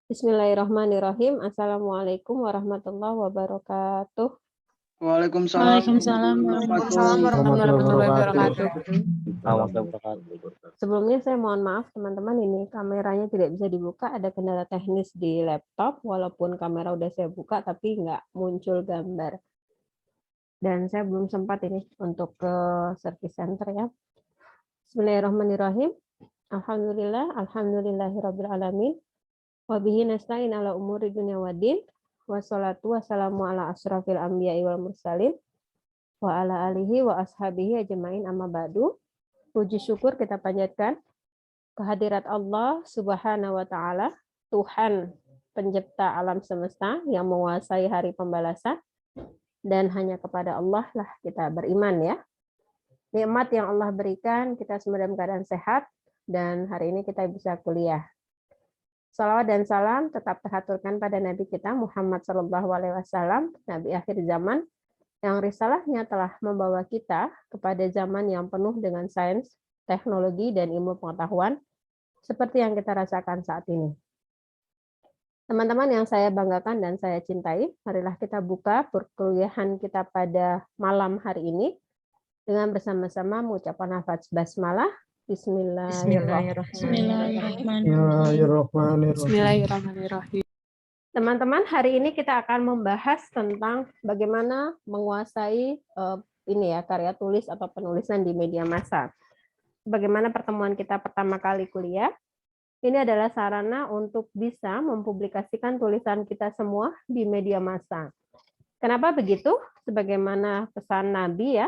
Bismillahirrahmanirrahim. Assalamualaikum warahmatullahi wabarakatuh. Waalaikumsalam Waalaikumsalam warahmatullahi warahmatullahi wabarakatuh. Sebelumnya saya mohon maaf teman-teman, ini kameranya tidak bisa dibuka, ada kendala teknis di laptop, walaupun kamera udah saya buka tapi nggak muncul gambar. Dan saya belum sempat ini untuk ke service center ya. Bismillahirrahmanirrahim. Alhamdulillahirabbil alamin. Wa bihi nasta'in ala umuri dunya waddin. Wassalatu wassalamu ala asyrafil anbiya'i wal mursalin wa ala alihi wa ashabihi ajmain, amma ba'du. Puji syukur kita panjatkan kehadirat Allah Subhanahu wa taala, Tuhan pencipta alam semesta yang menguasai hari pembalasan, dan hanya kepada Allah lah kita beriman ya. Nikmat yang Allah berikan, kita semua dalam keadaan sehat, dan hari ini kita bisa kuliah. Salawat dan salam tetap terhaturkan pada Nabi kita Muhammad SAW, Nabi akhir zaman, yang risalahnya telah membawa kita kepada zaman yang penuh dengan sains, teknologi, dan ilmu pengetahuan, seperti yang kita rasakan saat ini. Teman-teman yang saya banggakan dan saya cintai, marilah kita buka perkuliahan kita pada malam hari ini dengan bersama-sama mengucapkan lafaz basmalah. Bismillahirrahmanirrahim. Teman-teman, hari ini kita akan membahas tentang bagaimana menguasai ini ya, karya tulis atau penulisan di media massa. Bagaimana pertemuan kita pertama kali kuliah, ini adalah sarana untuk bisa mempublikasikan tulisan kita semua di media massa. Kenapa begitu? Sebagaimana pesan Nabi ya,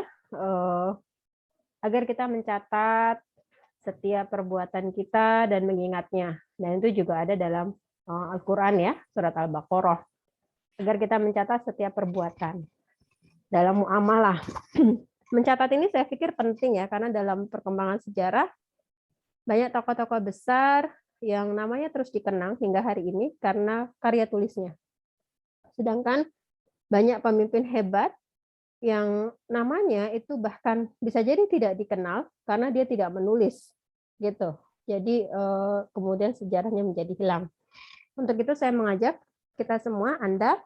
agar kita mencatat setiap perbuatan kita dan mengingatnya. Dan itu juga ada dalam Al-Quran ya, surat Al-Baqarah. Agar kita mencatat setiap perbuatan dalam muamalah. Mencatat ini saya pikir penting ya, karena dalam perkembangan sejarah banyak tokoh-tokoh besar yang namanya terus dikenang hingga hari ini karena karya tulisnya. Sedangkan banyak pemimpin hebat yang namanya itu bahkan bisa jadi tidak dikenal karena dia tidak menulis gitu. Jadi kemudian sejarahnya menjadi hilang. Untuk itu saya mengajak kita semua, Anda,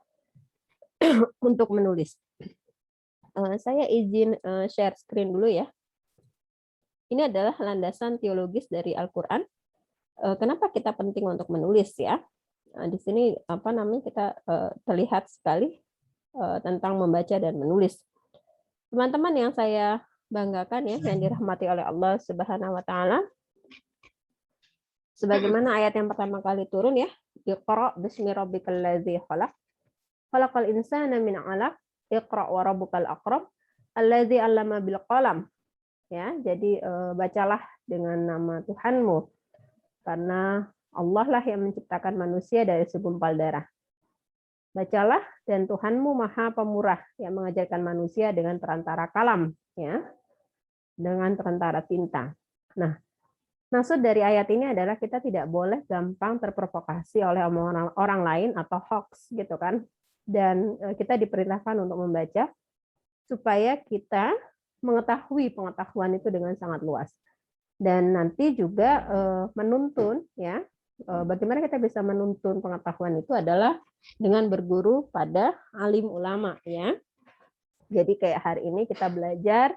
untuk menulis. Saya izin share screen dulu ya. Ini adalah landasan teologis dari Al-Quran. Kenapa kita penting untuk menulis ya? Di sini kita terlihat sekali tentang membaca dan menulis. Teman-teman yang saya banggakan ya, yang dirahmati oleh Allah Subhanahu wa taala. Sebagaimana ayat yang pertama kali turun ya, Iqra bismi rabbikal ladzi khalaq. Khalaqal insana min 'alaq. Iqra wa rabbukal akram. Alladzi 'allama bil qalam. Ya, jadi bacalah dengan nama Tuhanmu. Karena Allah lah yang menciptakan manusia dari segumpal darah. Bacalah, dan Tuhanmu Maha Pemurah yang mengajarkan manusia dengan perantara kalam, ya, dengan perantara tinta. Nah, maksud dari ayat ini adalah kita tidak boleh gampang terprovokasi oleh omongan orang lain atau hoax, gitu kan? Dan kita diperintahkan untuk membaca supaya kita mengetahui pengetahuan itu dengan sangat luas. Dan nanti juga menuntun, ya. Bagaimana kita bisa menuntun pengetahuan itu adalah dengan berguru pada alim ulama ya. Jadi kayak hari ini kita belajar,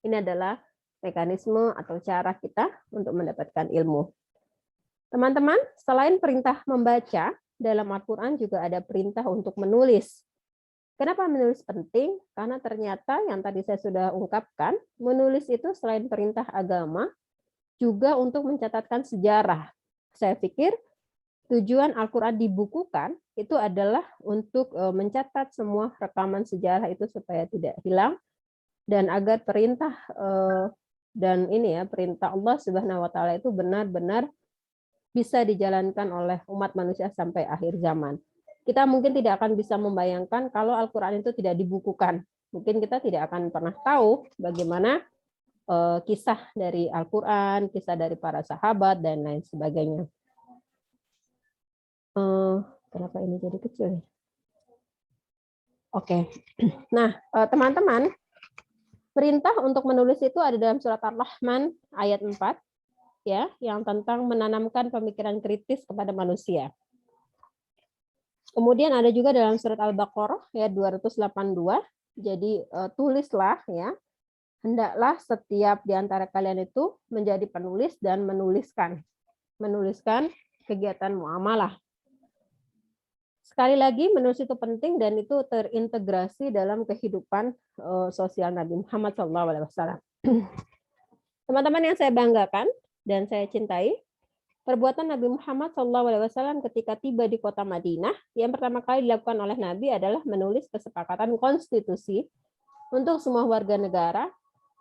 ini adalah mekanisme atau cara kita untuk mendapatkan ilmu. Teman-teman, selain perintah membaca, dalam Al-Quran juga ada perintah untuk menulis. Kenapa menulis penting? Karena ternyata yang tadi saya sudah ungkapkan, menulis itu selain perintah agama, juga untuk mencatatkan sejarah. Saya pikir tujuan Al-Quran dibukukan itu adalah untuk mencatat semua rekaman sejarah itu supaya tidak hilang, dan agar perintah dan ini ya, perintah Allah Subhanahu wa taala itu benar-benar bisa dijalankan oleh umat manusia sampai akhir zaman. Kita mungkin tidak akan bisa membayangkan kalau Al-Quran itu tidak dibukukan. Mungkin kita tidak akan pernah tahu bagaimana kisah dari Al-Quran, kisah dari para sahabat, dan lain sebagainya. Kenapa ini jadi kecil? Oke. Nah, teman-teman, perintah untuk menulis itu ada dalam surat Ar-Rahman ayat 4, ya, yang tentang menanamkan pemikiran kritis kepada manusia. Kemudian ada juga dalam surat Al-Baqarah ayat 282. Jadi tulislah ya, hendaklah setiap di antara kalian itu menjadi penulis dan menuliskan kegiatan muamalah. Sekali lagi menulis itu penting dan itu terintegrasi dalam kehidupan sosial Nabi Muhammad SAW. Teman-teman yang saya banggakan dan saya cintai, perbuatan Nabi Muhammad SAW ketika tiba di kota Madinah, yang pertama kali dilakukan oleh Nabi adalah menulis kesepakatan konstitusi untuk semua warga negara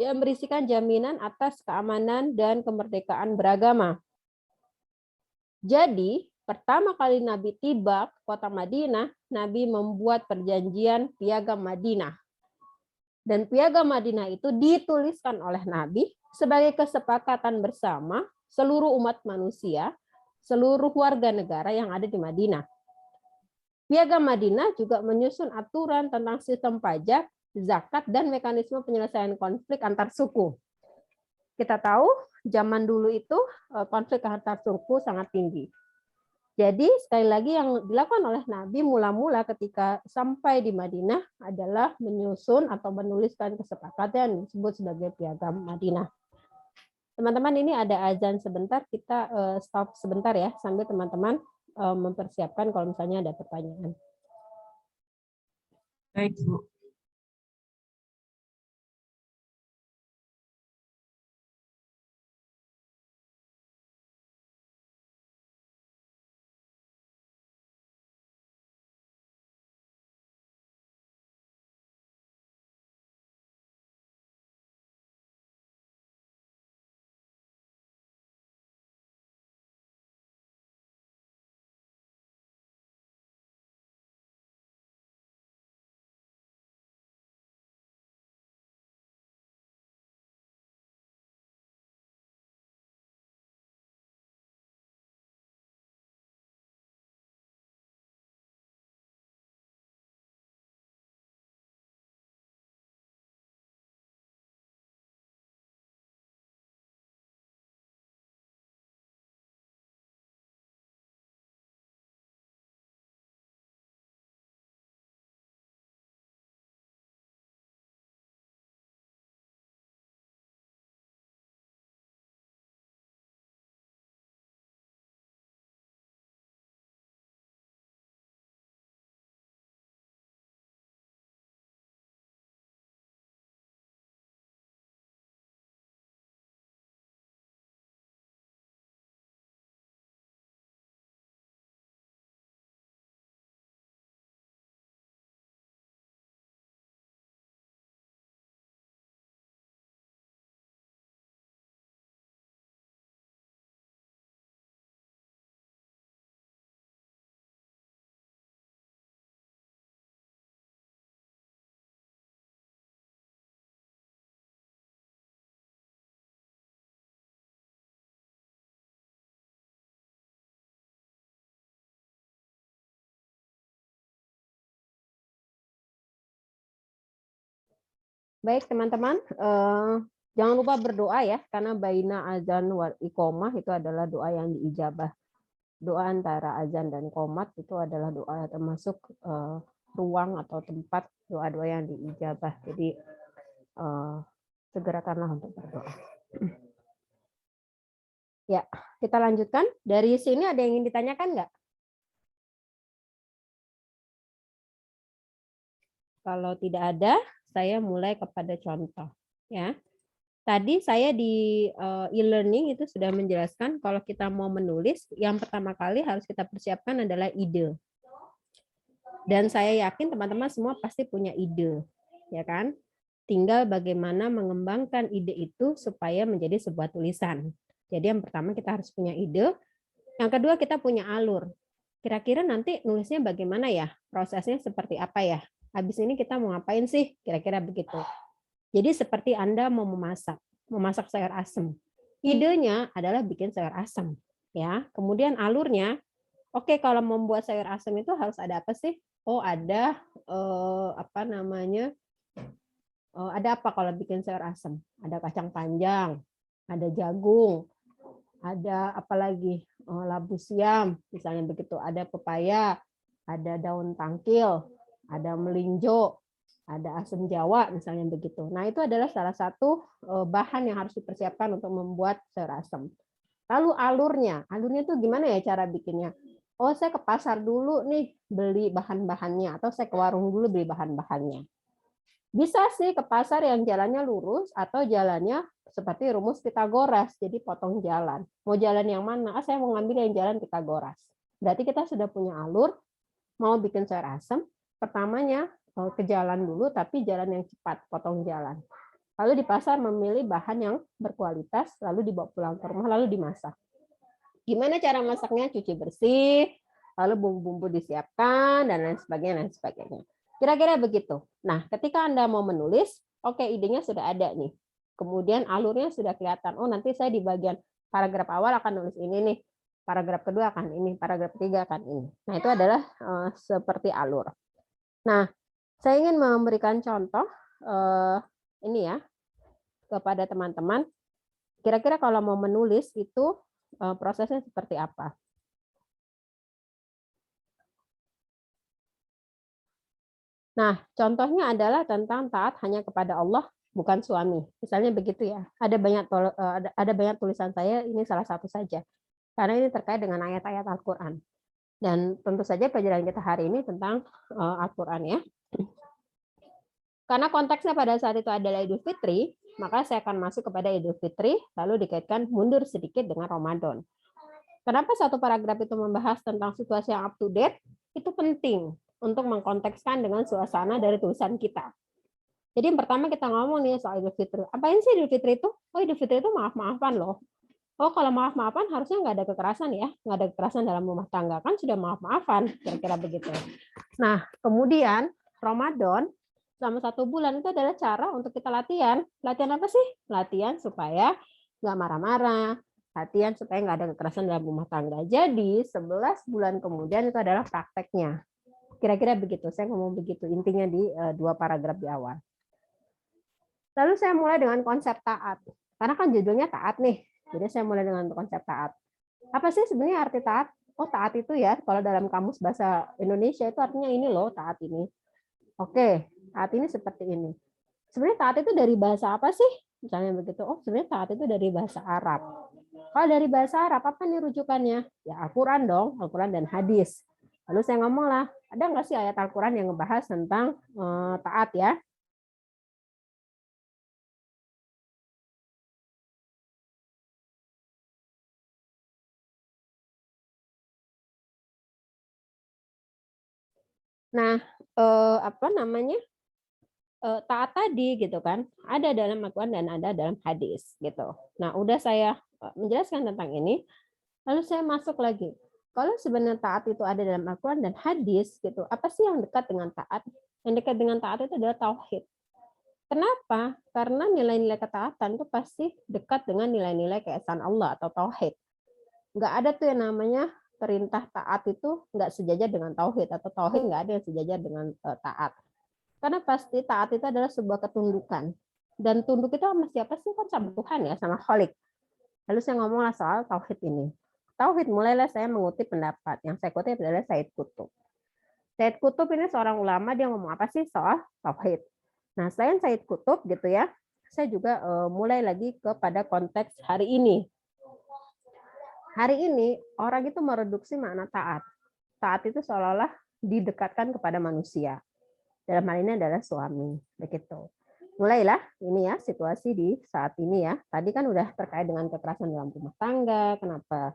yang berisikan jaminan atas keamanan dan kemerdekaan beragama. Jadi, pertama kali Nabi tiba ke kota Madinah, Nabi membuat perjanjian Piagam Madinah. Dan Piagam Madinah itu dituliskan oleh Nabi sebagai kesepakatan bersama seluruh umat manusia, seluruh warga negara yang ada di Madinah. Piagam Madinah juga menyusun aturan tentang sistem pajak, zakat, dan mekanisme penyelesaian konflik antar suku. Kita tahu zaman dulu itu konflik antar suku sangat tinggi. Jadi sekali lagi yang dilakukan oleh Nabi mula-mula ketika sampai di Madinah adalah menyusun atau menuliskan kesepakatan yang disebut sebagai Piagam Madinah. Teman-teman, ini ada azan sebentar, kita stop sebentar ya, sambil teman-teman mempersiapkan kalau misalnya ada pertanyaan. Baik, Bu. Baik teman-teman, jangan lupa berdoa ya, karena baina azan wal iqomah itu adalah doa yang diijabah. Doa antara azan dan qomat itu adalah doa termasuk ruang atau tempat doa-doa yang diijabah. Jadi segerakanlah untuk berdoa. Ya, kita lanjutkan. Dari sini ada yang ingin ditanyakan nggak? Kalau tidak ada, saya mulai kepada contoh. Ya, tadi saya di e-learning itu sudah menjelaskan kalau kita mau menulis, yang pertama kali harus kita persiapkan adalah ide. Dan saya yakin teman-teman semua pasti punya ide, ya kan? Tinggal bagaimana mengembangkan ide itu supaya menjadi sebuah tulisan. Jadi yang pertama kita harus punya ide. Yang kedua kita punya alur. Kira-kira nanti nulisnya bagaimana ya? Prosesnya seperti apa ya? Habis ini kita mau ngapain sih? Kira-kira begitu. Jadi seperti Anda mau memasak sayur asem. Idenya adalah bikin sayur asem, ya. Kemudian alurnya, oke, kalau membuat sayur asem itu harus ada apa sih? Oh, ada ada apa kalau bikin sayur asem? Ada kacang panjang, ada jagung, ada apa lagi? Labu siam, misalnya begitu. Ada pepaya, ada daun tangkil, ada melinjo, ada asam jawa misalnya begitu. Nah, itu adalah salah satu bahan yang harus dipersiapkan untuk membuat sayur asem. Lalu alurnya tuh gimana ya cara bikinnya? Oh, saya ke pasar dulu nih beli bahan-bahannya, atau saya ke warung dulu beli bahan-bahannya. Bisa sih ke pasar yang jalannya lurus atau jalannya seperti rumus Pitagoras, jadi potong jalan. Mau jalan yang mana? Saya mau ngambil yang jalan Pitagoras. Berarti kita sudah punya alur, mau bikin sayur asem, pertamanya ke jalan dulu, tapi jalan yang cepat, potong jalan. Lalu di pasar memilih bahan yang berkualitas, lalu dibawa pulang ke rumah, lalu dimasak. Gimana cara masaknya? Cuci bersih, lalu bumbu-bumbu disiapkan, dan lain sebagainya, dan sebagainya. Kira-kira begitu. Nah, ketika Anda mau menulis, oke, idenya sudah ada nih. Kemudian alurnya sudah kelihatan. Oh, nanti saya di bagian paragraf awal akan nulis ini nih. Paragraf kedua akan ini, paragraf ketiga akan ini. Nah, itu adalah seperti alur. Nah, saya ingin memberikan contoh ini ya kepada teman-teman. Kira-kira kalau mau menulis itu prosesnya seperti apa? Nah, contohnya adalah tentang taat hanya kepada Allah, bukan suami. Misalnya begitu ya. Ada banyak tulisan saya, ini salah satu saja. Karena ini terkait dengan ayat-ayat Al-Qur'an. Dan tentu saja pelajaran kita hari ini tentang Al-Qur'an ya. Karena konteksnya pada saat itu adalah Idul Fitri, maka saya akan masuk kepada Idul Fitri, lalu dikaitkan mundur sedikit dengan Ramadan. Kenapa satu paragraf itu membahas tentang situasi yang up to date? Itu penting untuk mengkontekskan dengan suasana dari tulisan kita. Jadi yang pertama kita ngomong nih soal Idul Fitri. Apain sih Idul Fitri itu? Oh, Idul Fitri itu maaf-maafan loh. Oh, kalau maaf-maafan harusnya nggak ada kekerasan ya. Nggak ada kekerasan dalam rumah tangga. Kan sudah maaf-maafan, kira-kira begitu. Nah, kemudian Ramadan selama 1 bulan itu adalah cara untuk kita latihan. Latihan apa sih? Latihan supaya nggak marah-marah, latihan supaya nggak ada kekerasan dalam rumah tangga. Jadi 11 bulan kemudian itu adalah prakteknya. Kira-kira begitu. Saya ngomong begitu intinya di 2 paragraf di awal. Lalu saya mulai dengan konsep taat. Karena kan judulnya taat nih. Jadi saya mulai dengan konsep taat. Apa sih sebenarnya arti taat? Oh, taat itu ya, kalau dalam kamus bahasa Indonesia itu artinya ini loh, taat ini. Oke, taat ini seperti ini. Sebenarnya taat itu dari bahasa apa sih? Misalnya begitu. Oh, sebenarnya taat itu dari bahasa Arab. Kalau dari bahasa Arab, apa nih rujukannya? Ya Al-Quran dong, Al-Quran dan hadis. Lalu saya ngomong lah, ada nggak sih ayat Al-Quran yang ngebahas tentang taat ya? Nah, apa namanya? Taat tadi gitu kan, ada dalam Al-Quran dan ada dalam hadis gitu. Nah, udah saya menjelaskan tentang ini, lalu saya masuk lagi. Kalau sebenarnya taat itu ada dalam Al-Quran dan hadis gitu, apa sih yang dekat dengan taat? Yang dekat dengan taat itu adalah tauhid. Kenapa? Karena nilai-nilai ketaatan itu pasti dekat dengan nilai-nilai keesaan Allah atau tauhid. Nggak ada tuh yang namanya perintah taat itu nggak sejajar dengan tauhid, atau tauhid nggak ada yang sejajar dengan taat. Karena pasti taat itu adalah sebuah ketundukan. Dan tunduk itu sama siapa sih? Kan sama Tuhan ya, sama Khalik. Lalu saya ngomonglah soal tauhid ini. Tauhid, mulailah saya mengutip pendapat. Yang saya kutip adalah Said Qutb. Said Qutb ini seorang ulama, dia ngomong apa sih soal tauhid. Nah, selain Said Qutb gitu ya, saya juga mulai lagi kepada konteks hari ini. Hari ini orang itu mereduksi makna taat. Taat itu seolah-olah didekatkan kepada manusia. Dalam hal ini adalah suami, begitu. Mulailah ini ya situasi di saat ini ya. Tadi kan udah terkait dengan kekerasan dalam rumah tangga. Kenapa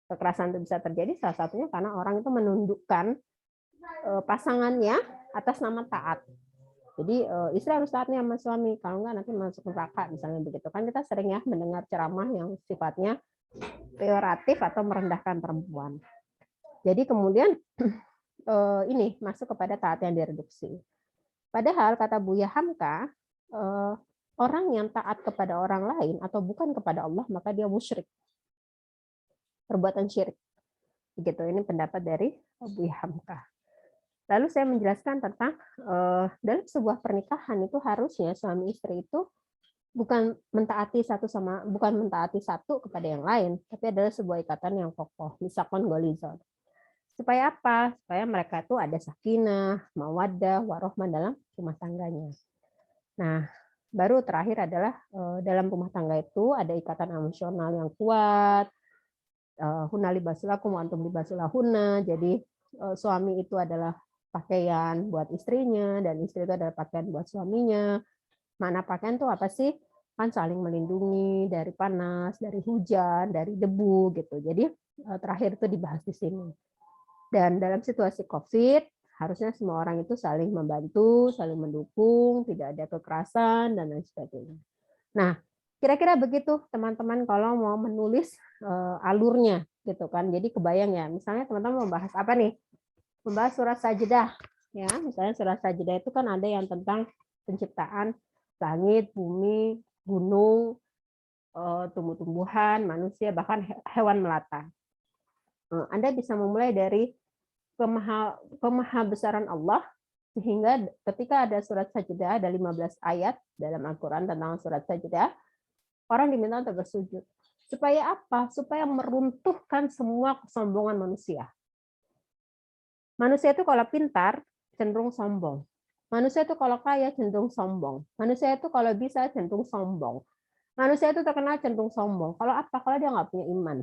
kekerasan itu bisa terjadi? Salah satunya karena orang itu menundukkan pasangannya atas nama taat. Jadi istri harus taatnya sama suami, kalau enggak nanti masuk neraka misalnya begitu. Kan kita sering ya mendengar ceramah yang sifatnya peyoratif atau merendahkan perempuan. Jadi kemudian ini masuk kepada taat yang direduksi. Padahal kata Buya Hamka, orang yang taat kepada orang lain atau bukan kepada Allah, maka dia musyrik. Perbuatan syirik. Begitu, ini pendapat dari Buya Hamka. Lalu saya menjelaskan tentang dalam sebuah pernikahan itu harusnya suami istri itu bukan mentaati satu kepada yang lain, tapi adalah sebuah ikatan yang kokoh, misakon golizon. Supaya apa? Supaya mereka tuh ada sakinah, mawaddah, warohmah dalam rumah tangganya. Nah, baru terakhir adalah dalam rumah tangga itu ada ikatan emosional yang kuat. Hunna libasul lakum wa antum libasul lahunna. Jadi suami itu adalah pakaian buat istrinya dan istri itu adalah pakaian buat suaminya. Mana pakaian tuh apa sih? Kan saling melindungi dari panas, dari hujan, dari debu gitu. Jadi terakhir itu dibahas di sini. Dan dalam situasi COVID, harusnya semua orang itu saling membantu, saling mendukung, tidak ada kekerasan dan lain sebagainya. Nah, kira-kira begitu teman-teman kalau mau menulis alurnya gitu kan. Jadi kebayang ya, misalnya teman-teman membahas apa nih? Membahas surat Sajdah ya. Misalnya surat Sajdah itu kan ada yang tentang penciptaan langit, bumi, gunung, tumbuh-tumbuhan, manusia, bahkan hewan melata. Anda bisa memulai dari kemahabesaran Allah, sehingga ketika ada surat Sajdah, ada 15 ayat dalam Al-Quran tentang surat Sajdah, orang diminta untuk bersujud. Supaya apa? Supaya meruntuhkan semua kesombongan manusia. Manusia itu kalau pintar, cenderung sombong. Manusia itu kalau kaya, cenderung sombong. Manusia itu kalau bisa, cenderung sombong. Manusia itu terkenal cenderung sombong. Kalau apa? Kalau dia nggak punya iman.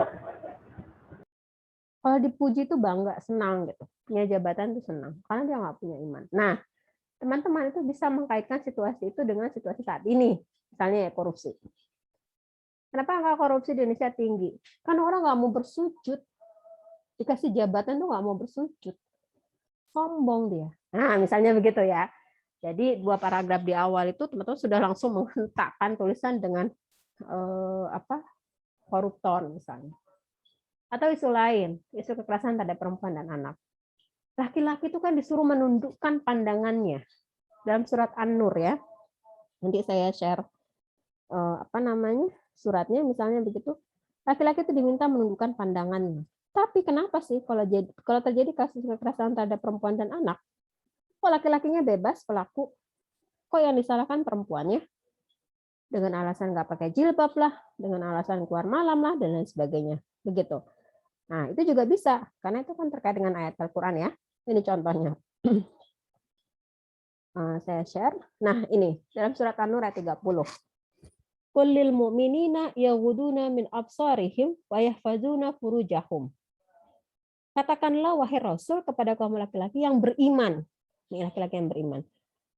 Kalau dipuji itu bangga, senang gitu. Punya jabatan itu senang, karena dia nggak punya iman. Nah, teman-teman itu bisa mengkaitkan situasi itu dengan situasi saat ini. Misalnya ya korupsi. Kenapa angka korupsi di Indonesia tinggi? Karena orang nggak mau bersujud. Dikasih jabatan tuh nggak mau bersujud. Sombong dia. Nah, misalnya begitu ya. Jadi 2 paragraf di awal itu teman-teman sudah langsung menghentakkan tulisan dengan koruptor misalnya. Atau isu lain, isu kekerasan terhadap perempuan dan anak. Laki-laki itu kan disuruh menundukkan pandangannya. Dalam surat An-Nur ya. Nanti saya share suratnya misalnya begitu. Laki-laki itu diminta menundukkan pandangannya. Tapi kenapa sih kalau terjadi kasus kekerasan terhadap perempuan dan anak, kok laki-lakinya bebas pelaku, kok yang disalahkan perempuannya? Dengan alasan nggak pakai jilbab lah, dengan alasan keluar malam lah, dan lain sebagainya. Begitu. Nah, itu juga bisa, karena itu kan terkait dengan ayat Al-Quran ya. Ini contohnya. Saya share. Nah, ini dalam surat An-Nur ayat 30. Kullil mu'minina yaghuduna min absarihim wa yahfazuna furujahum. Katakanlah wahai Rasul kepada kaum laki-laki yang beriman, ini laki-laki yang beriman,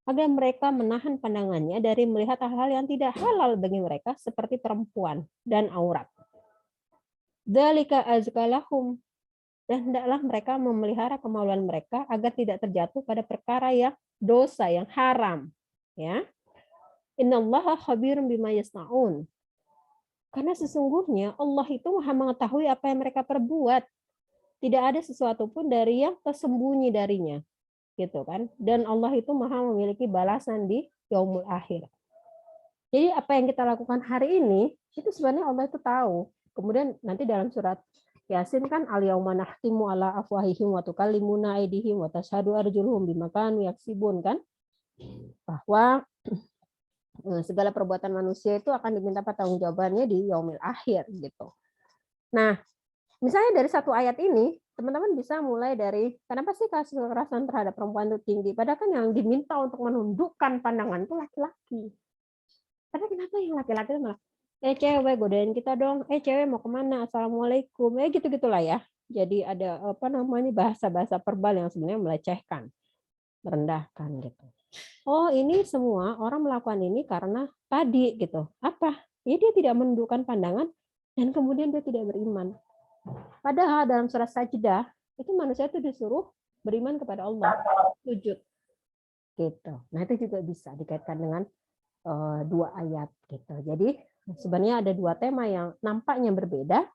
agar mereka menahan pandangannya dari melihat hal-hal yang tidak halal bagi mereka seperti perempuan dan aurat. Dzalika azkalahum, dan hendaklah mereka memelihara kemaluan mereka agar tidak terjatuh pada perkara yang dosa yang haram. Ya, Innallaha khabirum bima yasnaun. Karena sesungguhnya Allah itu Maha mengetahui apa yang mereka perbuat. Tidak ada sesuatu pun dari yang tersembunyi darinya, gitu kan? Dan Allah itu Maha memiliki balasan di yaumul akhir. Jadi apa yang kita lakukan hari ini itu sebenarnya Allah itu tahu. Kemudian nanti dalam surat Yasin kan al-yauma nahtimu ala afwahihim wa tukallimuna aydihim wa tashhadu arjuluhum bima kanu yaksibun kan? Bahwa segala perbuatan manusia itu akan diminta pertanggungjawabannya di yaumil akhir gitu. Nah, misalnya dari satu ayat ini, teman-teman bisa mulai dari kenapa sih kasus kekerasan terhadap perempuan itu tinggi? Padahal kan yang diminta untuk menundukkan pandangan itu laki-laki. Tapi kenapa yang laki-laki itu malah, cewek godain kita dong, cewek mau kemana? Assalamualaikum, gitu-gitulah ya. Jadi ada bahasa-bahasa verbal yang sebenarnya melecehkan, merendahkan gitu. Oh, ini semua orang melakukan ini karena tadi gitu. Apa? Ya dia tidak menundukkan pandangan dan kemudian dia tidak beriman. Padahal dalam surat Sajdah itu manusia itu disuruh beriman kepada Allah, sujud. Gitu. Nah, itu juga bisa dikaitkan dengan 2 ayat gitu. Jadi sebenarnya ada 2 tema yang nampaknya berbeda,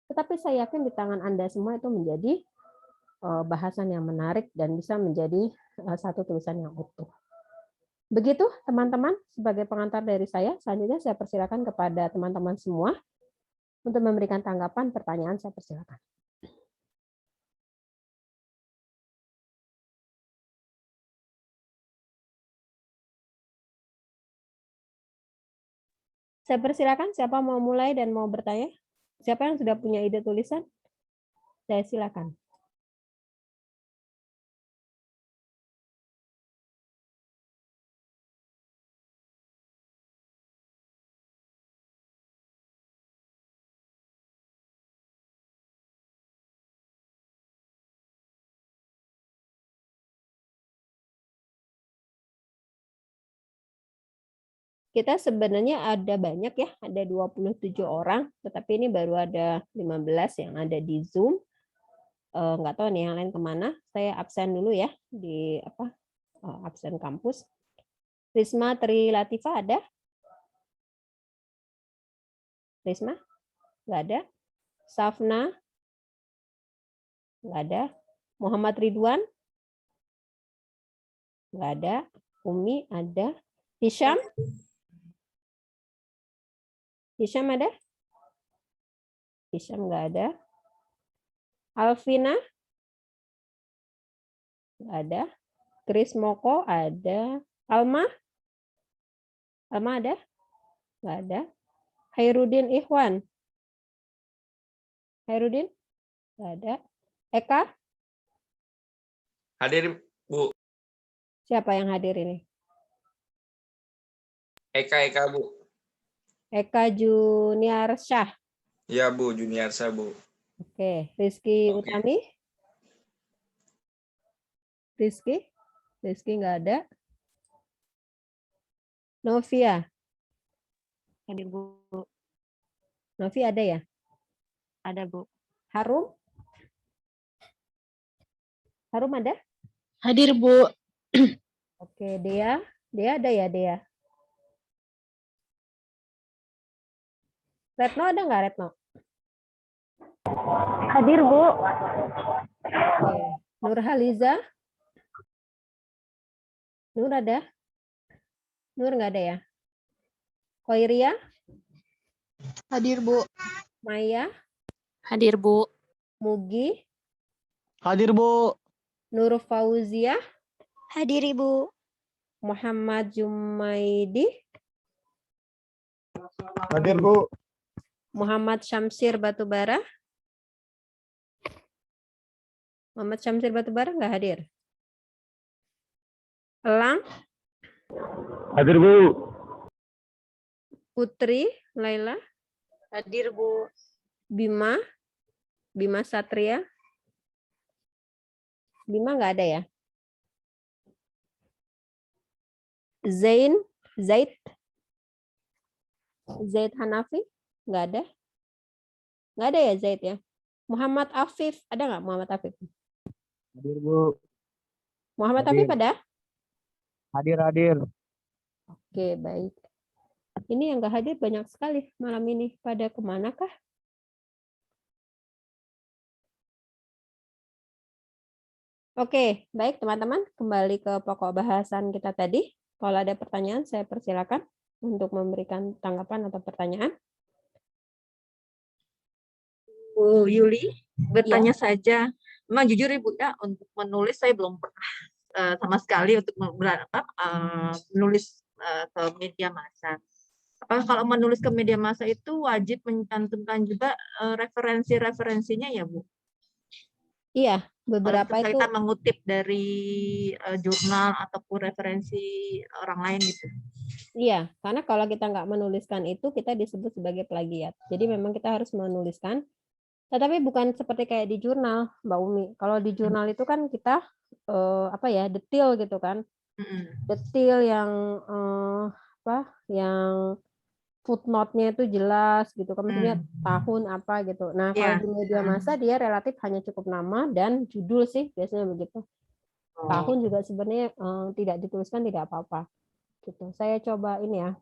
tetapi saya yakin di tangan Anda semua itu menjadi bahasan yang menarik dan bisa menjadi satu tulisan yang utuh. Begitu teman-teman, sebagai pengantar dari saya, selanjutnya saya persilakan kepada teman-teman semua untuk memberikan tanggapan, pertanyaan, saya persilakan. Saya persilakan siapa mau mulai dan mau bertanya. Siapa yang sudah punya ide tulisan? Saya silakan. kita sebenarnya ada banyak ya, ada 27 orang, tetapi ini baru ada 15 yang ada di Zoom. Nggak tahu nih yang lain kemana. Saya absen dulu ya di absen kampus. Risma Tri Latifa ada? Risma? Nggak ada. Safna? Nggak ada. Muhammad Ridwan? Nggak ada. Umi ada. Hisham? Hisham ada? Hisham nggak ada. Alvina? Nggak ada. Chris Moko ada. Alma? Alma ada? Nggak ada. Hairudin Ikhwan? Hairudin? Nggak ada. Eka? Hadir Bu. Siapa yang hadir ini? Eka Bu. Eka Juniarsyah. Ya Bu, Juniarsa Bu. Oke. Rizky Oke. Utami? Rizky? Rizky nggak ada. Novia? Hadir Bu. Novi ada ya? Ada Bu. Harum? Harum ada? Hadir, Bu. Oke, Dea. Dea ada ya, Dea? Retno ada nggak, Retno? Hadir Bu. Oke. Nurhaliza? Nur ada? Nur nggak ada ya? Koiria? Hadir, Bu. Maya? Hadir, Bu. Mugi? Hadir Bu. Nur Fauzia? Hadir Ibu. Muhammad Jumaidi? Hadir Bu. Muhammad Syamsir Batubara? Muhammad Syamsir Batubara nggak hadir? Elang? Hadir Bu. Putri? Laila? Hadir Bu. Bima? Bima Satria? Bima nggak ada ya? Zaid? Zaid Hanafi? Nggak ada? Nggak ada ya Zaid ya? Muhammad Afif? Ada nggak Muhammad Afif? Hadir Bu. Muhammad Hadir. Afif ada? Hadir. Oke, baik. Ini yang nggak hadir banyak sekali malam ini. Pada kemana kah? Oke, baik teman-teman. Kembali ke pokok bahasan kita tadi. Kalau ada pertanyaan, saya persilakan untuk memberikan tanggapan atau pertanyaan. Bu Yuli, bertanya saja. Memang jujur Ibu ya, untuk menulis saya belum pernah sama sekali untuk menulis ke media massa. Apakah kalau menulis ke media massa itu wajib mencantumkan juga referensi-referensinya ya Bu? Iya, beberapa Kalau itu. kita mengutip dari jurnal ataupun referensi orang lain gitu. Iya, karena kalau kita nggak menuliskan itu, kita disebut sebagai plagiat. Jadi memang kita harus menuliskan. Tetapi bukan seperti kayak di jurnal, Mbak Umi. Kalau di jurnal itu kan kita detail gitu kan, detail yang yang footnote-nya itu jelas gitu kan, maksudnya tahun apa gitu. Nah kalau Iya. di media massa dia relatif hanya cukup nama dan judul sih biasanya begitu. Tahun juga sebenarnya tidak dituliskan tidak apa-apa. Gitu. Saya coba ini ya.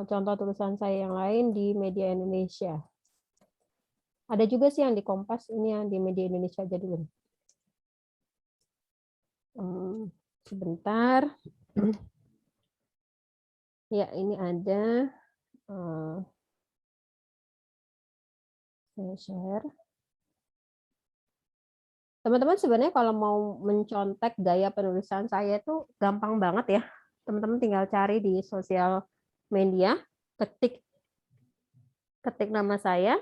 Contoh tulisan saya yang lain di media Indonesia. Ada juga sih yang di Kompas, ini yang di media Indonesia aja dulu. Sebentar. Ya, ini ada. Saya share. Teman-teman sebenarnya kalau mau mencontek gaya penulisan saya itu gampang banget ya. Teman-teman tinggal cari di sosial media, ketik nama saya,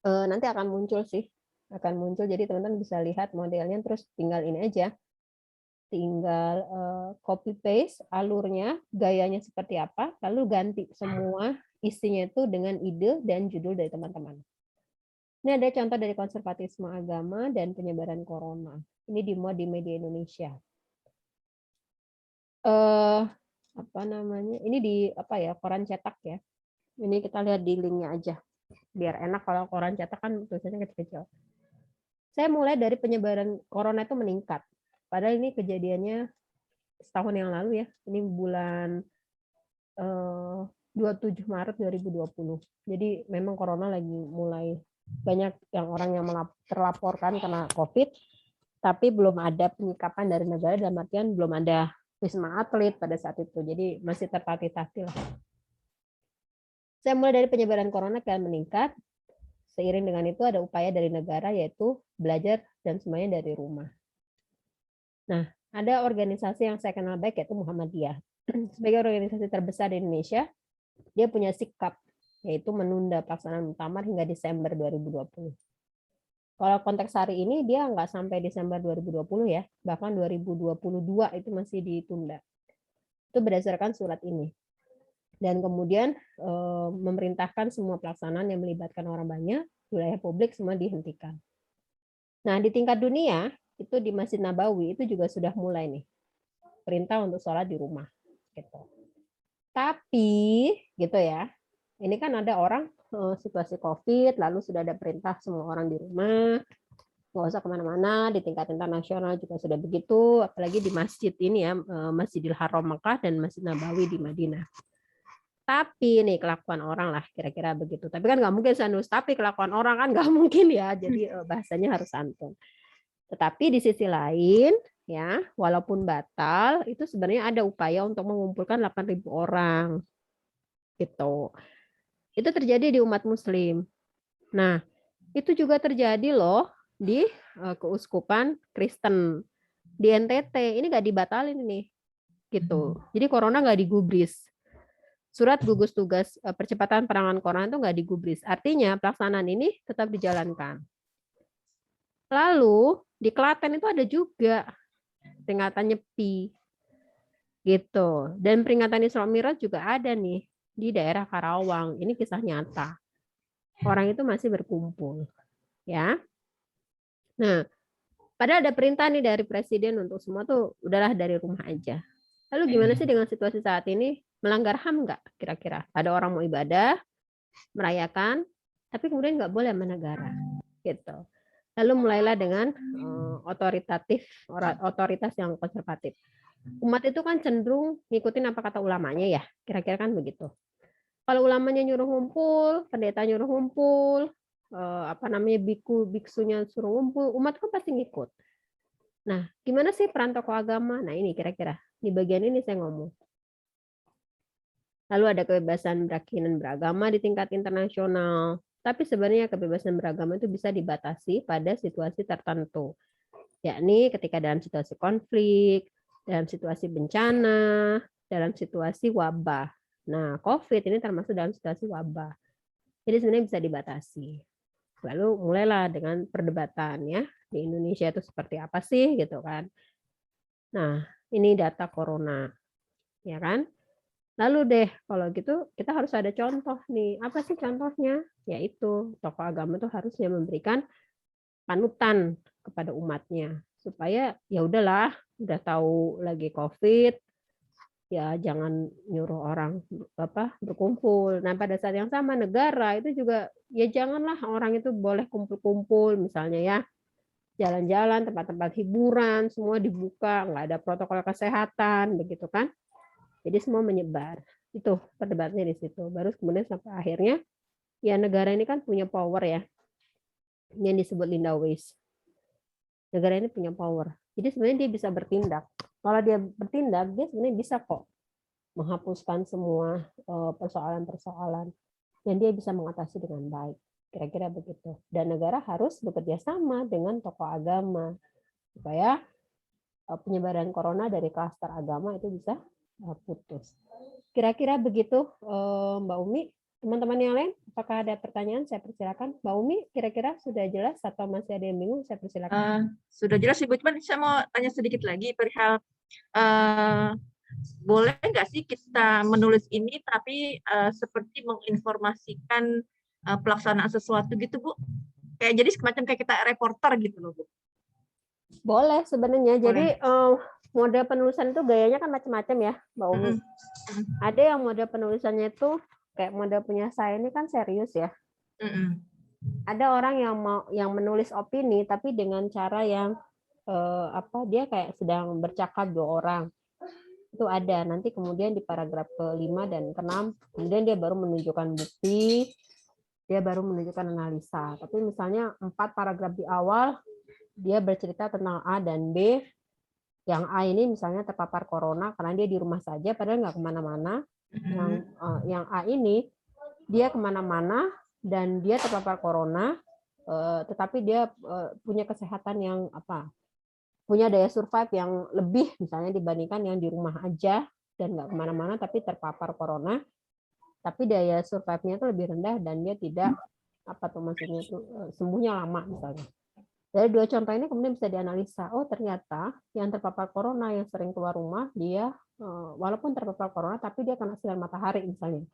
nanti akan muncul sih. Akan muncul, jadi teman-teman bisa lihat modelnya, terus tinggal ini aja. Tinggal copy paste alurnya, gayanya seperti apa, lalu ganti semua isinya itu dengan ide dan judul dari teman-teman. Ini ada contoh dari konservatisme agama dan penyebaran corona. Ini dimuat di media Indonesia. apa namanya? Ini di apa ya? Koran cetak ya. Ini kita lihat di linknya aja. Biar enak kalau koran cetak kan tulisannya kecil-kecil. Saya mulai dari penyebaran corona itu meningkat. Padahal ini kejadiannya setahun yang lalu ya. Ini bulan 27 Maret 2020. Jadi memang corona lagi mulai banyak orang yang terlaporkan kena COVID, tapi belum ada penyikapan dari negara, dalam artian belum ada wisma atlet pada saat itu. Jadi masih tertatih-tatih lah. Saya mulai dari penyebaran corona akan meningkat. Seiring dengan itu ada upaya dari negara yaitu belajar dan semuanya dari rumah. Nah, ada organisasi yang saya kenal baik yaitu Muhammadiyah. Sebagai organisasi terbesar di Indonesia, dia punya sikap yaitu menunda pelaksanaan muktamar hingga Desember 2020. Kalau konteks hari ini dia nggak sampai Desember 2020 ya, bahkan 2022 itu masih ditunda. Itu berdasarkan surat ini. Dan kemudian memerintahkan semua pelaksanaan yang melibatkan orang banyak, wilayah publik semua dihentikan. Nah, di tingkat dunia, itu di Masjid Nabawi itu juga sudah mulai nih, perintah untuk sholat di rumah. Gitu. Tapi, gitu ya, ini kan ada orang situasi COVID, lalu sudah ada perintah semua orang di rumah, nggak usah kemana-mana, di tingkat internasional juga sudah begitu, apalagi di masjid ini ya, Masjidil Haram Mekah dan Masjid Nabawi di Madinah. Tapi nih kelakuan orang lah kira-kira begitu. Tapi kan nggak mungkin sanus, tapi kelakuan orang kan nggak mungkin ya. Jadi bahasanya harus santun. Tetapi di sisi lain ya, walaupun batal itu sebenarnya ada upaya untuk mengumpulkan 8.000 orang. Gitu. Itu terjadi di umat muslim. Nah, itu juga terjadi loh di keuskupan Kristen di NTT. Ini nggak dibatalin ini. Gitu. Jadi corona nggak digubris. Surat gugus tugas percepatan penanganan corona itu nggak digubris. Artinya pelaksanaan ini tetap dijalankan. Lalu di Klaten itu ada juga peringatan Nyepi, gitu. Dan peringatan Isra Mi'raj juga ada nih di daerah Karawang. Ini kisah nyata. Orang itu masih berkumpul, ya. Nah, padahal ada perintah nih dari presiden untuk semua tuh udahlah dari rumah aja. Lalu gimana sih dengan situasi saat ini? Melanggar HAM nggak kira-kira? Ada orang mau ibadah, merayakan, tapi kemudian nggak boleh sama negara. Gitu. Lalu mulailah dengan otoritas yang konservatif. Umat itu kan cenderung ngikutin apa kata ulamanya ya, kira-kira kan begitu. Kalau ulamanya nyuruh ngumpul, pendeta nyuruh ngumpul, biksunya suruh ngumpul, umat kan pasti ngikut. Nah, gimana sih peran tokoh agama? Nah ini kira-kira, di bagian ini saya ngomong. Lalu ada kebebasan berkeyakinan beragama di tingkat internasional. Tapi sebenarnya kebebasan beragama itu bisa dibatasi pada situasi tertentu. Yakni ketika dalam situasi konflik, dalam situasi bencana, dalam situasi wabah. Nah, COVID ini termasuk dalam situasi wabah. Jadi sebenarnya bisa dibatasi. Lalu mulailah dengan perdebatan ya. Di Indonesia itu seperti apa sih gitu kan. Nah, ini data corona. Ya kan? Lalu deh, kalau gitu kita harus ada contoh nih. Apa sih contohnya? Yaitu tokoh agama itu harusnya memberikan panutan kepada umatnya supaya ya udahlah, udah tahu lagi COVID, ya jangan nyuruh orang berkumpul. Nah, pada saat yang sama negara itu juga ya janganlah orang itu boleh kumpul-kumpul misalnya ya. Jalan-jalan, tempat-tempat hiburan, semua dibuka, nggak ada protokol kesehatan, begitu kan? Jadi semua menyebar. Itu perdebatannya di situ. Baru kemudian sampai akhirnya ya negara ini kan punya power ya. Yang disebut Linda Ways. Negara ini punya power. Jadi sebenarnya dia bisa bertindak. Kalau dia bertindak, dia sebenarnya bisa kok menghapuskan semua persoalan-persoalan. Dan dia bisa mengatasi dengan baik. Kira-kira begitu. Dan negara harus bekerja sama dengan tokoh agama. Supaya penyebaran corona dari klaster agama itu bisa putus. Kira-kira begitu Mbak Umi. Teman-teman yang lain, apakah ada pertanyaan? Saya persilakan. Mbak Umi, kira-kira sudah jelas atau masih ada yang bingung? Saya persilakan. Sudah jelas Ibu, cuman saya mau tanya sedikit lagi perihal boleh nggak sih kita menulis ini tapi seperti menginformasikan pelaksanaan sesuatu gitu Bu? Kayak jadi semacam kayak kita reporter gitu loh Bu. Boleh sebenarnya. Jadi mode penulisan itu gayanya kan macam-macam ya, Mbak Umi. Ada yang mode penulisannya itu kayak mode punya saya ini kan serius ya. Ada orang yang menulis opini tapi dengan cara yang dia kayak sedang bercakap dua orang. Itu ada. Nanti kemudian di paragraf ke-5 dan ke-6 kemudian dia baru menunjukkan bukti, dia baru menunjukkan analisa. Tapi misalnya 4 paragraf di awal dia bercerita tentang A dan B. Yang A ini misalnya terpapar corona karena dia di rumah saja padahal nggak kemana-mana. Yang A ini dia kemana-mana dan dia terpapar corona, tetapi dia punya kesehatan yang punya daya survive yang lebih misalnya dibandingkan yang di rumah aja dan nggak kemana-mana tapi terpapar corona, tapi daya survive-nya itu lebih rendah dan dia tidak maksudnya itu sembuhnya lama misalnya. Dari 2 contoh ini kemudian bisa dianalisa, oh ternyata yang terpapar corona yang sering keluar rumah dia walaupun terpapar corona tapi dia kena sinar matahari misalnya.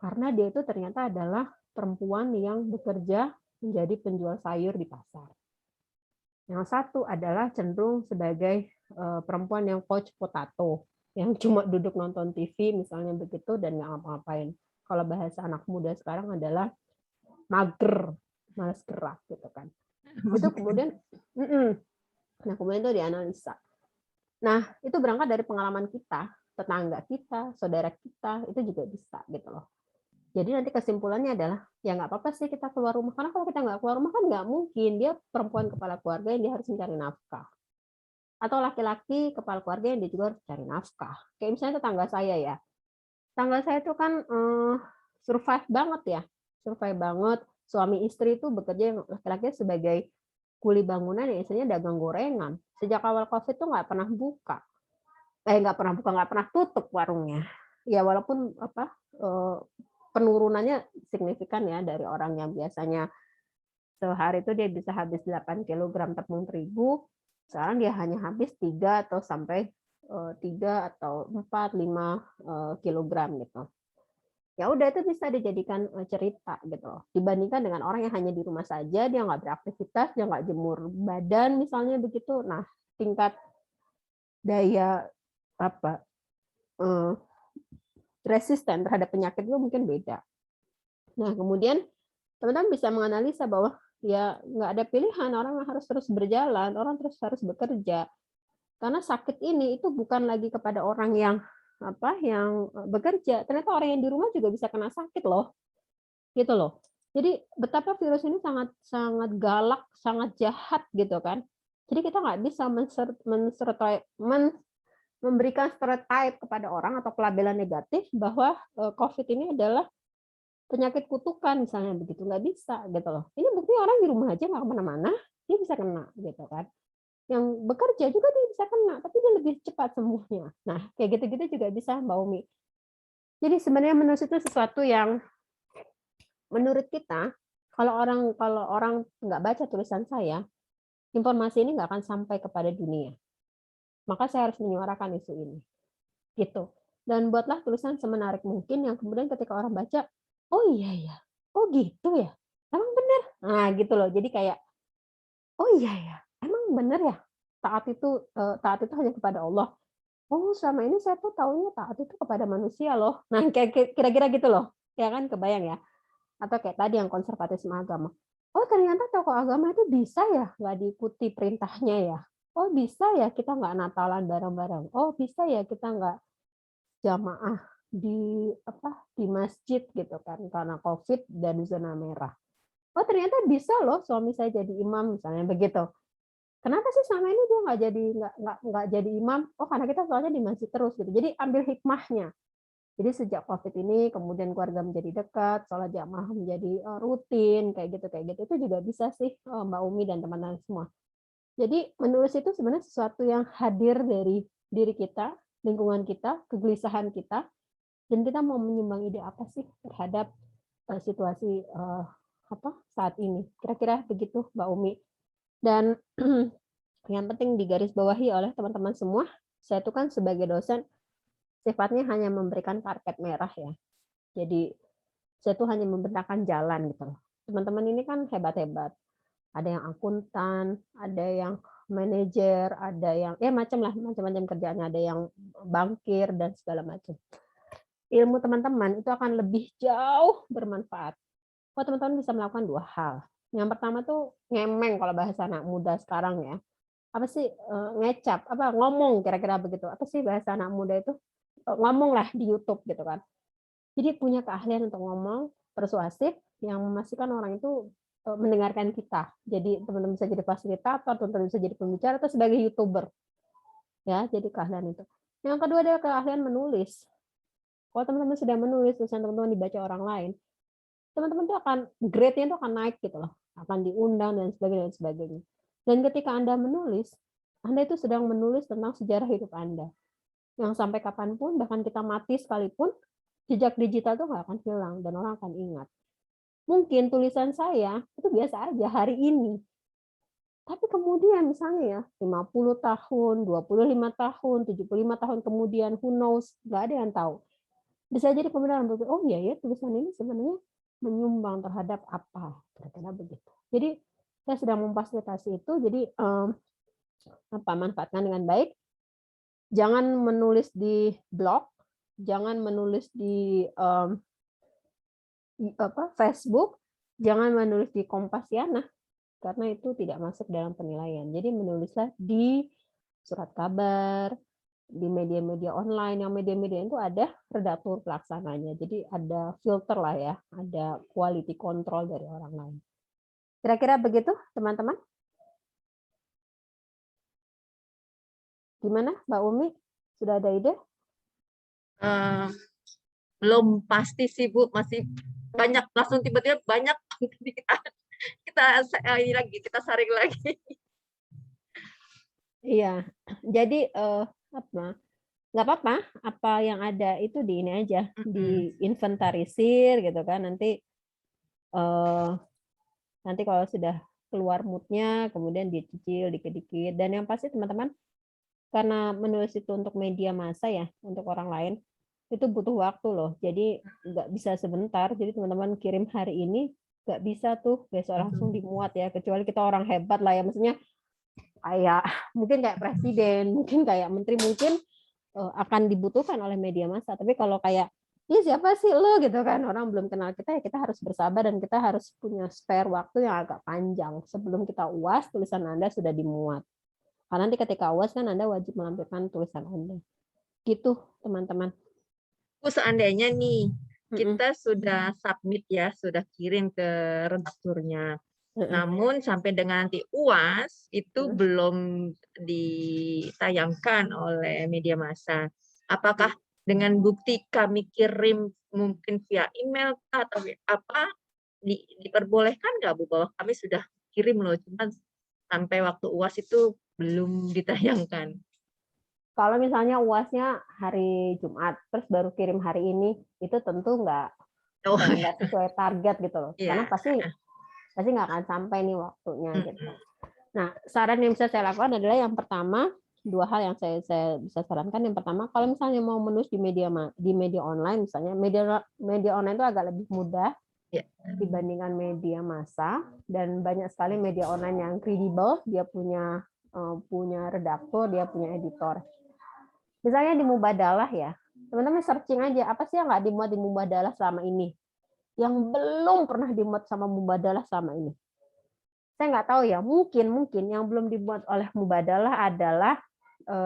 Karena dia itu ternyata adalah perempuan yang bekerja menjadi penjual sayur di pasar. Yang satu adalah cenderung sebagai perempuan yang couch potato, yang cuma duduk nonton TV misalnya begitu dan nggak ngapa-ngapain. Kalau bahasa anak muda sekarang adalah mager, malas gerak gitu kan. Itu kemudian, kemudian itu dianalisa. Nah itu berangkat dari pengalaman kita, tetangga kita, saudara kita, itu juga bisa gitu loh. Jadi nanti kesimpulannya adalah ya nggak apa-apa sih kita keluar rumah, karena kalau kita nggak keluar rumah kan nggak mungkin, dia perempuan kepala keluarga yang dia harus mencari nafkah, atau laki-laki kepala keluarga yang dia juga harus cari nafkah. Kayak misalnya tetangga saya ya, tetangga saya itu kan survive banget, suami istri itu bekerja, laki-laki sebagai kuli bangunan ya, istilahnya dagang gorengan. Sejak awal COVID itu nggak pernah tutup warungnya. Ya walaupun penurunannya signifikan ya, dari orang yang biasanya sehari itu dia bisa habis 8 kg tepung terigu, sekarang dia hanya habis 3 atau sampai 3 atau 4-5 kilogram gitu. Ya udah itu bisa dijadikan cerita gitu. Dibandingkan dengan orang yang hanya di rumah saja, dia nggak beraktivitas, dia nggak jemur badan misalnya begitu. Nah, tingkat daya resisten terhadap penyakit itu mungkin beda. Nah, kemudian teman-teman bisa menganalisa bahwa ya nggak ada pilihan, orang harus terus berjalan, orang terus harus bekerja. Karena sakit ini itu bukan lagi kepada orang yang bekerja, ternyata orang yang di rumah juga bisa kena sakit loh. Gitu loh. Jadi betapa virus ini sangat sangat galak, sangat jahat gitu kan. Jadi kita nggak bisa memberikan stereotype kepada orang atau pelabelan negatif bahwa COVID ini adalah penyakit kutukan misalnya begitu, nggak bisa gitu loh. Ini buktinya orang di rumah aja nggak kemana-mana, dia bisa kena gitu kan. Yang bekerja juga dia bisa kena, tapi dia lebih cepat sembuhnya. Nah kayak gitu-gitu juga bisa Mbak Umi. Jadi sebenarnya menurut itu sesuatu yang menurut kita kalau orang nggak baca tulisan saya, informasi ini nggak akan sampai kepada dunia. Maka saya harus menyuarakan isu ini. Gitu. Dan buatlah tulisan semenarik mungkin yang kemudian ketika orang baca, oh iya ya, oh gitu ya, emang benar. Nah gitu loh. Jadi kayak, oh iya ya, emang benar ya. Taat itu hanya kepada Allah. Oh selama ini saya tuh taunya taat itu kepada manusia loh. Nah kayak kira-kira gitu loh. Ya kan kebayang ya. Atau kayak tadi yang konservatisme agama. Oh ternyata tokoh agama itu bisa ya nggak diikuti perintahnya ya. Oh bisa ya kita nggak Natalan bareng-bareng. Oh bisa ya kita nggak jamaah di masjid gitu kan karena COVID dan zona merah. Oh ternyata bisa loh suami saya jadi imam misalnya begitu. Kenapa sih selama ini dia nggak jadi imam? Oh karena kita soalnya di masjid terus gitu. Jadi ambil hikmahnya. Jadi sejak COVID ini kemudian keluarga menjadi dekat, sholat jamaah menjadi rutin kayak gitu itu juga bisa sih Mbak Umi dan teman-teman semua. Jadi menulis itu sebenarnya sesuatu yang hadir dari diri kita, lingkungan kita, kegelisahan kita, dan kita mau menyumbang ide apa sih terhadap situasi saat ini. Kira-kira begitu Mbak Umi. Dan yang penting digarisbawahi oleh teman-teman semua, saya itu kan sebagai dosen sifatnya hanya memberikan karpet merah ya. Jadi saya tuh hanya membentangkan jalan gitu loh. Teman-teman ini kan hebat-hebat. Ada yang akuntan, ada yang manajer, ada yang ya macam-macam kerjaannya, ada yang bankir dan segala macam. Ilmu teman-teman itu akan lebih jauh bermanfaat. Kalau teman-teman bisa melakukan 2 hal. Yang pertama tuh ngemeng kalau bahasa anak muda sekarang ya. Apa sih ngecap, ngomong kira-kira begitu. Apa sih bahasa anak muda itu? Ngomong lah di YouTube gitu kan. Jadi punya keahlian untuk ngomong persuasif yang memastikan orang itu mendengarkan kita. Jadi teman-teman bisa jadi fasilitator, teman-teman bisa jadi pembicara atau sebagai YouTuber. Ya, jadi keahlian itu. Yang kedua adalah keahlian menulis. Kalau teman-teman sudah menulis, tulisan teman-teman dibaca orang lain, teman-teman itu akan grade-nya itu akan naik gitu loh, akan diundang dan sebagainya. Dan ketika Anda menulis, Anda itu sedang menulis tentang sejarah hidup Anda. Yang sampai kapanpun, bahkan kita mati sekalipun, jejak digital itu nggak akan hilang dan orang akan ingat. Mungkin tulisan saya itu biasa aja hari ini. Tapi kemudian misalnya ya 50 tahun, 25 tahun, 75 tahun kemudian, who knows, nggak ada yang tahu. Bisa jadi kemudian berpikir, oh iya ya tulisan ini sebenarnya menyumbang terhadap apa, kira-kira begitu. Jadi saya sedang memfasilitasi itu, jadi manfaatkan dengan baik. Jangan menulis di blog, jangan menulis di Facebook, jangan menulis di Kompasiana, karena itu tidak masuk dalam penilaian. Jadi menulislah di surat kabar, di media-media online. Yang media-media itu ada redaktur pelaksananya. Jadi ada filter lah ya, ada quality control dari orang lain. Kira-kira begitu, teman-teman? Gimana, Mbak Umi? Sudah ada ide? Belum pasti sih Bu, masih banyak, langsung tiba-tiba banyak. Kita saring lagi. Iya, jadi nggak apa-apa, apa yang ada itu di ini aja, diinventarisir gitu kan. Nanti kalau sudah keluar moodnya, kemudian dicicil dikit-dikit. Dan yang pasti teman-teman, karena menulis itu untuk media massa ya, untuk orang lain, itu butuh waktu loh. Jadi nggak bisa sebentar. Jadi teman-teman kirim hari ini, nggak bisa tuh besok langsung dimuat ya. Kecuali kita orang hebat lah ya, maksudnya kayak mungkin kayak presiden, mungkin kayak menteri, mungkin akan dibutuhkan oleh media massa. Tapi kalau kayak, ini siapa sih lo gitu kan, orang belum kenal kita, ya kita harus bersabar dan kita harus punya spare waktu yang agak panjang sebelum kita UAS tulisan Anda sudah dimuat. Karena nanti ketika UAS kan Anda wajib melampirkan tulisan Anda. Gitu, teman-teman. Seandainya nih kita sudah submit ya, sudah kirim ke redakturnya. Namun sampai dengan nanti UAS itu belum ditayangkan oleh media massa. Apakah dengan bukti kami kirim mungkin via email atau apa diperbolehkan nggak Bu, bahwa kami sudah kirim loh, cuman sampai waktu UAS itu belum ditayangkan? Kalau misalnya UASnya hari Jumat, terus baru kirim hari ini, itu tentu nggak sesuai target gitu loh. Karena pasti nggak akan sampai nih waktunya gitu. Nah, saran yang bisa saya lakukan adalah yang pertama, 2 hal yang saya bisa sarankan. Yang pertama, kalau misalnya mau menulis di media online, misalnya media online itu agak lebih mudah dibandingkan media massa, dan banyak sekali media online yang kredibel, dia punya redaktur, dia punya editor. Misalnya di Mubadalah ya, teman-teman searching aja, apa sih yang nggak dimuat di Mubadalah selama ini? Yang belum pernah dimuat sama Mubadalah selama ini. Saya nggak tahu ya, mungkin yang belum dimuat oleh Mubadalah adalah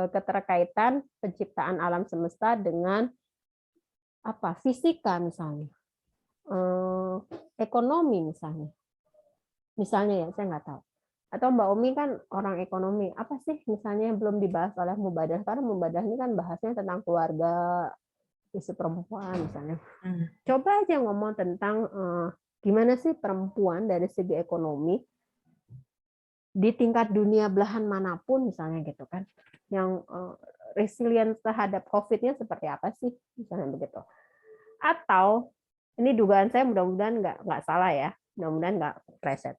keterkaitan penciptaan alam semesta dengan fisika misalnya, ekonomi misalnya ya, saya nggak tahu. Atau Mbak Umi kan orang ekonomi, apa sih misalnya yang belum dibahas oleh Mubadalah? Karena Mubadalah ini kan bahasnya tentang keluarga, isu perempuan misalnya. Coba aja ngomong tentang gimana sih perempuan dari segi ekonomi di tingkat dunia belahan manapun misalnya gitu kan, yang resilient terhadap COVID-nya seperti apa sih misalnya begitu. Atau ini dugaan saya, mudah-mudahan nggak salah ya, mudah-mudahan nggak preset.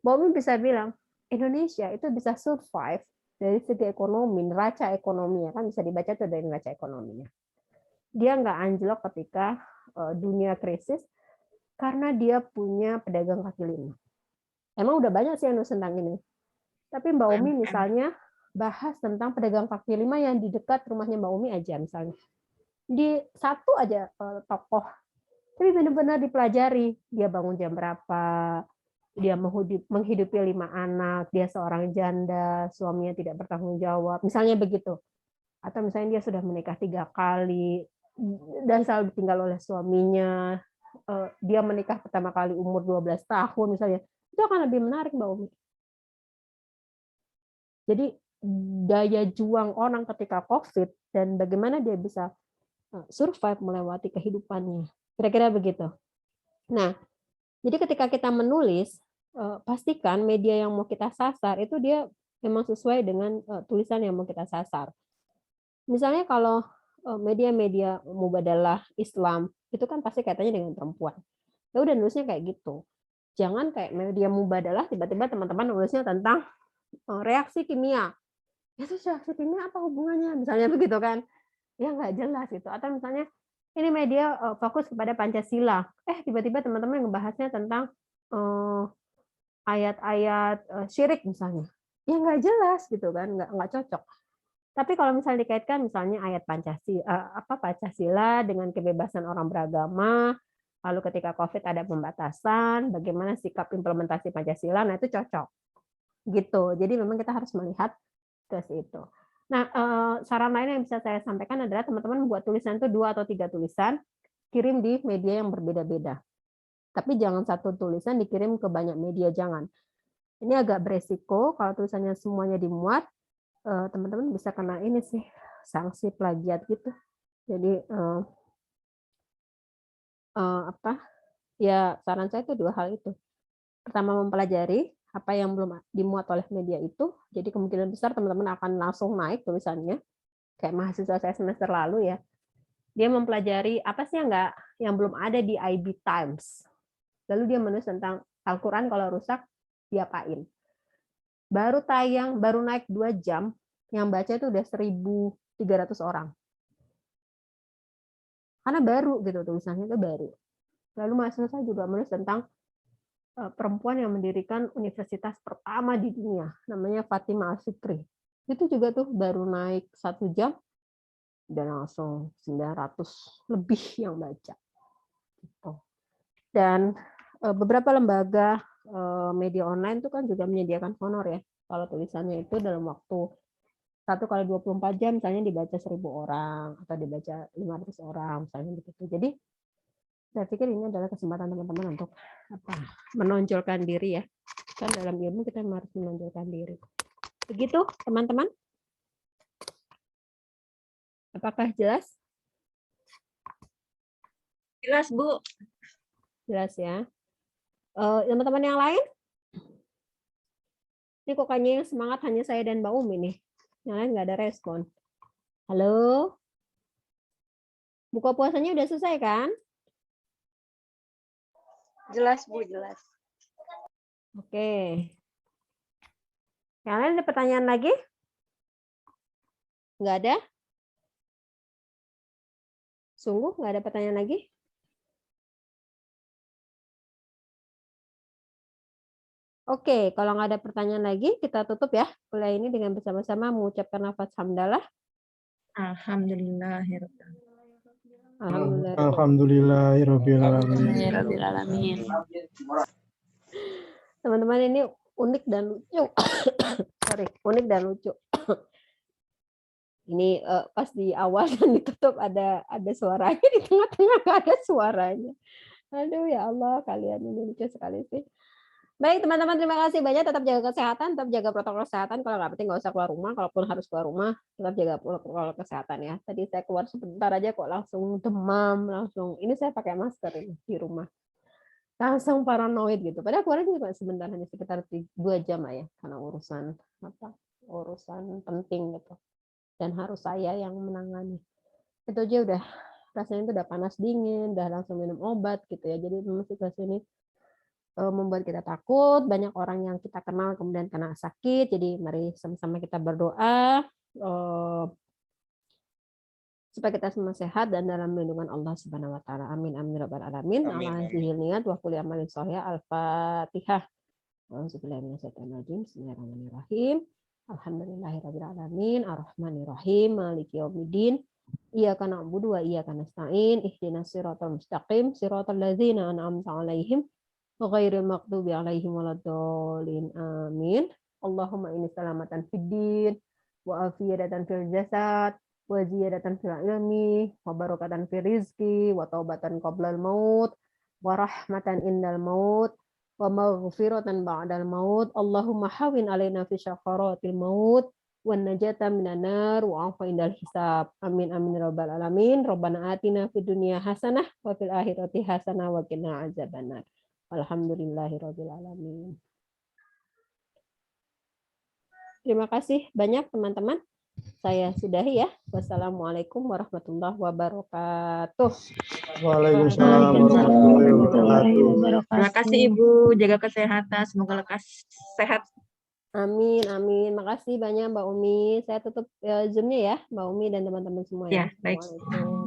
Mbak bisa bilang Indonesia itu bisa survive dari segi ekonomi, neraca ekonominya kan bisa dibaca tuh dari neraca ekonominya. Dia nggak anjlok ketika dunia krisis karena dia punya pedagang kaki lima. Emang udah banyak sih yang nulis tentang ini. Tapi Mbak Umi UMKM. misalnya bahas tentang pedagang kaki lima yang di dekat rumahnya Mbak Umi aja misalnya. Di satu aja tokoh. Tapi benar-benar dipelajari. Dia bangun jam berapa, dia menghidupi 5 anak, dia seorang janda, suaminya tidak bertanggung jawab. Misalnya begitu. Atau misalnya dia sudah menikah 3 kali dan selalu ditinggal oleh suaminya. Dia menikah pertama kali umur 12 tahun misalnya. Itu akan lebih menarik Mbak Umi. Jadi daya juang orang ketika COVID dan bagaimana dia bisa survive melewati kehidupannya. Kira-kira begitu. Nah, jadi ketika kita menulis, pastikan media yang mau kita sasar itu dia memang sesuai dengan tulisan yang mau kita sasar. Misalnya kalau media-media mubadalah Islam, itu kan pasti kaitannya dengan perempuan. Ya udah nulisnya kayak gitu. Jangan kayak media mubadalah tiba-tiba teman-teman nulisnya tentang reaksi kimia. Ya terus reaksi kimia apa hubungannya? Misalnya begitu kan. Ya nggak jelas itu. Atau misalnya ini media fokus kepada Pancasila. Tiba-tiba teman-teman ngebahasnya tentang ayat-ayat syirik misalnya. Ya nggak jelas gitu kan, nggak cocok. Tapi kalau misalnya dikaitkan misalnya ayat Pancasila dengan kebebasan orang beragama, lalu ketika COVID ada pembatasan, bagaimana sikap implementasi Pancasila, nah itu cocok. Gitu. Jadi memang kita harus melihat ke situ. Nah, saran lain yang bisa saya sampaikan adalah teman-teman membuat tulisan itu 2 atau 3 tulisan, kirim di media yang berbeda-beda. Tapi jangan satu tulisan dikirim ke banyak media, jangan. Ini agak beresiko kalau tulisannya semuanya dimuat, teman-teman bisa kena ini sih, sanksi plagiat gitu. Jadi ya saran saya itu 2 hal itu. Pertama, mempelajari apa yang belum dimuat oleh media itu, jadi kemungkinan besar teman-teman akan langsung naik tulisannya, kayak mahasiswa saya semester lalu ya. Dia mempelajari apa sih yang belum ada di IB Times. Lalu dia menulis tentang Al-Quran kalau rusak, diapain. Baru tayang, baru naik 2 jam, yang baca itu udah 1.300 orang. Karena baru gitu, tulisannya itu baru. Lalu mahasiswa saya juga menulis tentang perempuan yang mendirikan universitas pertama di dunia, namanya Fatimah Al-Fikri. Itu juga tuh baru naik 1 jam, dan langsung 900 lebih yang baca. Gitu. Dan beberapa lembaga media online itu kan juga menyediakan honor ya. Kalau tulisannya itu dalam waktu 1 kali 24 jam, misalnya dibaca 1.000 orang, atau dibaca 500 orang, misalnya begitu. Jadi, saya pikir ini adalah kesempatan teman-teman untuk menonjolkan diri ya. Kan dalam ilmu kita harus menonjolkan diri. Begitu, teman-teman? Apakah jelas? Jelas, Bu. Jelas ya. Teman-teman yang lain? Ini kok kayaknya yang semangat hanya saya dan Mbak Umi nih. Yang lain nggak ada respon. Halo? Buka puasanya udah selesai kan? Jelas, Bu, jelas. Oke. Yang lain ada pertanyaan lagi? Nggak ada? Sungguh nggak ada pertanyaan lagi? Oke, kalau nggak ada pertanyaan lagi, kita tutup ya kuliah ini dengan bersama-sama mengucapkan lafaz hamdalah. Alhamdulillah. Alhamdulillahirobbilalamin. Teman-teman, ini unik dan lucu. Unik dan lucu. Ini pas di awal dan ditutup ada suaranya, di tengah-tengah nggak ada suaranya. Aduh ya Allah, kalian ini lucu sekali sih. Baik teman-teman, terima kasih banyak. Tetap jaga kesehatan, tetap jaga protokol kesehatan. Kalau nggak penting nggak usah keluar rumah. Kalaupun harus keluar rumah, tetap jaga protokol kesehatan ya. Tadi saya keluar sebentar aja kok langsung demam, langsung. Ini saya pakai masker ini di rumah. Langsung paranoid gitu. Padahal keluarnya juga sebentar, hanya sekitar 2 jam lah ya, karena urusan penting gitu. Dan harus saya yang menangani. Itu aja udah rasanya itu udah panas dingin, udah langsung minum obat gitu ya. Jadi memang situasi ini membuat kita takut, banyak orang yang kita kenal kemudian kena sakit. Jadi mari sama-sama kita berdoa supaya kita semua sehat dan dalam lindungan Allah Subhanahu wa taala. Amin amin rabbal alamin. Ala hadzal niyat wa kulli amalin shalih. Al-Fatihah. A'udzubillahiminasyaitonirrajim. Bismillahirrahmanirrahim. Alhamdulillahirabbil alamin, arrahmanirrahim, maliki yaumiddin. Iyyaka na'budu wa iyyaka nasta'in. Ihdinas siratal mustaqim, siratal ladzina an'amta 'alaihim ghairil maghdubi 'alaihim waladdallin. Amin. Allahumma inni salamatan fid din wa afiyatan fil jasad wa ziyadatan fil ilmi wa barakatan fil rizqi wa taubatan qablal maut wa rahmatan indal maut wa maghfiratan ba'dal maut. Allahumma hawin alaina fi syakaratil maut wan najata minan nar wa afa indal hisab. Amin amin rabbal alamin. Rabbana atina fid dunya hasanah wa fil akhirati hasanah wa qina azabannar. Alhamdulillahirabbil alamin. Terima kasih banyak teman-teman. Saya sudahi ya. Wassalamualaikum warahmatullahi wabarakatuh. Waalaikumsalam warahmatullahi wabarakatuh. Terima kasih Ibu, jaga kesehatan, semoga lekas sehat. Amin, amin. Makasih banyak Mbak Umi. Saya tutup Zoom-nya ya, Mbak Umi dan teman-teman semua ya. Ya, baik. Assalamualaikum.